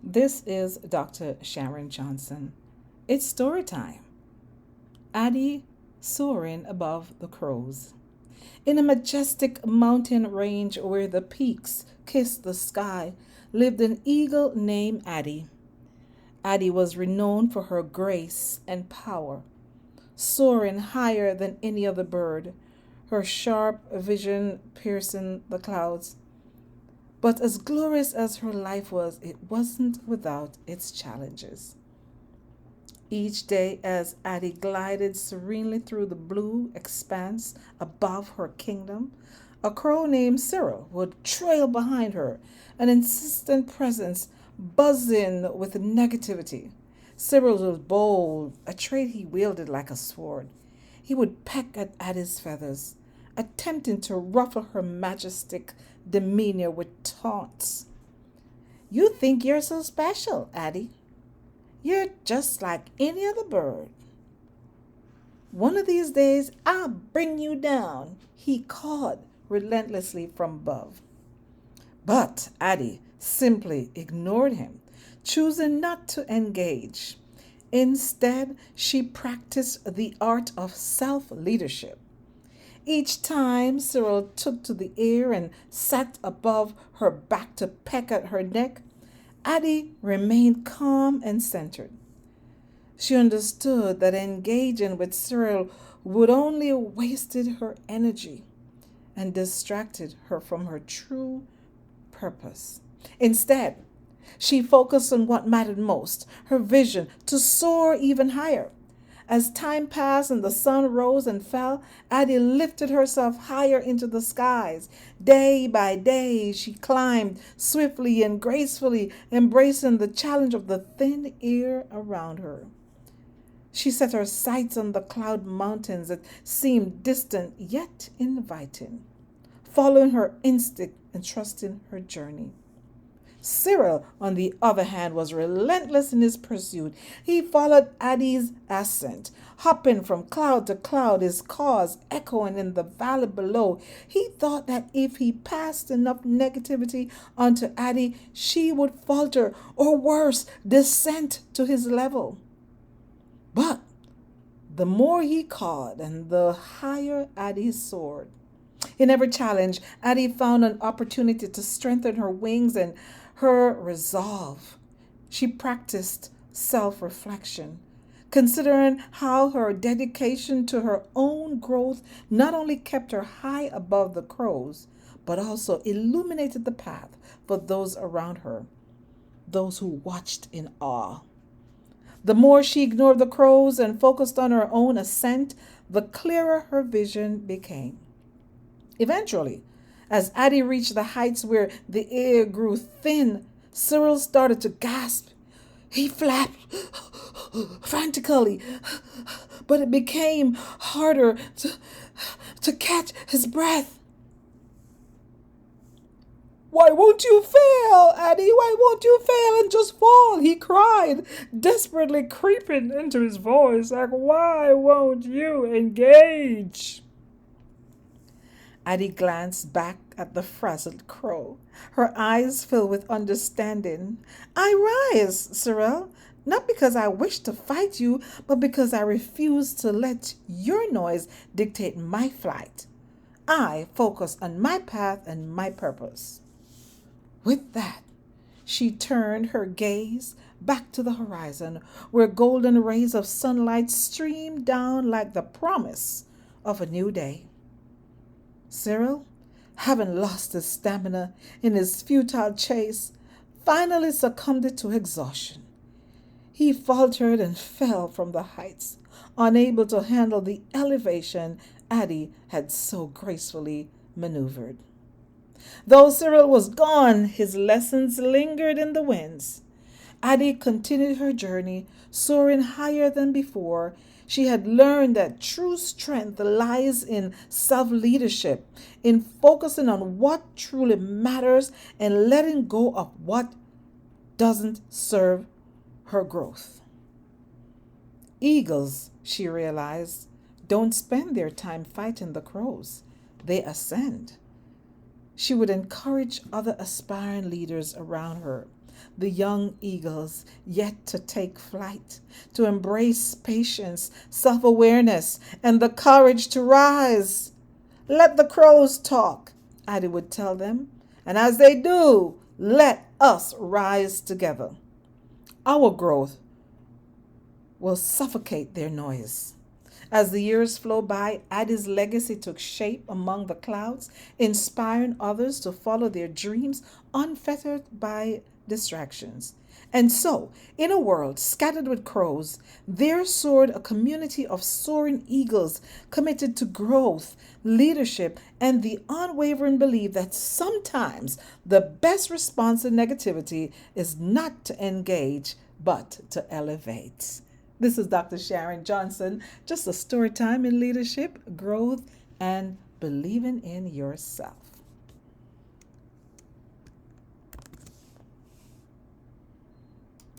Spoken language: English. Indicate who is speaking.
Speaker 1: This is Dr. Sharon Johnson. It's story time. Addy soaring above the crows. In a majestic mountain range where the peaks kissed the sky, lived an eagle named Addy. Addy was renowned for her grace and power, soaring higher than any other bird, her sharp vision piercing the clouds. But as glorious as her life was, it wasn't without its challenges. Each day, as Addy glided serenely through the blue expanse above her kingdom, a crow named Cyril would trail behind her, an insistent presence buzzing with negativity. Cyril was bold, a trait he wielded like a sword. He would peck at Addy's feathers, attempting to ruffle her majestic demeanor with taunts. You think you're so special, Addy. You're just like any other bird. One of these days I'll bring you down, he called relentlessly from above. But Addy simply ignored him, choosing not to engage. Instead, she practiced the art of self leadership. Each time Cyril took to the air and sat above her back to peck at her neck, Addy remained calm and centered. She understood that engaging with Cyril would only wasted her energy and distracted her from her true purpose. Instead, she focused on what mattered most, her vision to soar even higher. As time passed and the sun rose and fell, Addy lifted herself higher into the skies. Day by day, she climbed swiftly and gracefully, embracing the challenge of the thin air around her. She set her sights on the cloud mountains that seemed distant yet inviting, following her instinct and trusting her journey. Cyril, on the other hand, was relentless in his pursuit. He followed Addy's ascent, hopping from cloud to cloud, his cause echoing in the valley below. He thought that if he passed enough negativity onto Addy, she would falter, or worse, descend to his level. But the more he called and the higher Addy soared. In every challenge, Addy found an opportunity to strengthen her wings and her resolve. She practiced self reflection, considering how her dedication to her own growth not only kept her high above the crows, but also illuminated the path for those around her, those who watched in awe. The more she ignored the crows and focused on her own ascent, the clearer her vision became. Eventually, as Addy reached the heights where the air grew thin, Cyril started to gasp. He flapped frantically, but it became harder to catch his breath. Why won't you fail, Addy? Why won't you fail and just fall? He cried, desperately creeping into his voice, like, why won't you engage? Addy glanced back at the frazzled crow, her eyes filled with understanding. I rise, Cyril, not because I wish to fight you, but because I refuse to let your noise dictate my flight. I focus on my path and my purpose. With that, she turned her gaze back to the horizon, where golden rays of sunlight streamed down like the promise of a new day. Cyril, having lost his stamina in his futile chase, finally succumbed to exhaustion. He faltered and fell from the heights, unable to handle the elevation Addy had so gracefully maneuvered. Though Cyril was gone, his lessons lingered in the winds. Addy continued her journey, soaring higher than before. She had learned that true strength lies in self leadership, in focusing on what truly matters and letting go of what doesn't serve her growth. Eagles, she realized, don't spend their time fighting the crows, they ascend. She would encourage other aspiring leaders around her, the young eagles yet to take flight, to embrace patience, self awareness, and the courage to rise. Let the crows talk, Addy would tell them, and as they do, let us rise together. Our growth will suffocate their noise. As the years flow by, Addy's legacy took shape among the clouds, inspiring others to follow their dreams unfettered by distractions. And so, in a world scattered with crows, there soared a community of soaring eagles committed to growth, leadership, and the unwavering belief that sometimes the best response to negativity is not to engage, but to elevate. This is Dr. Sharon Johnson, just a story time in leadership, growth, and believing in yourself.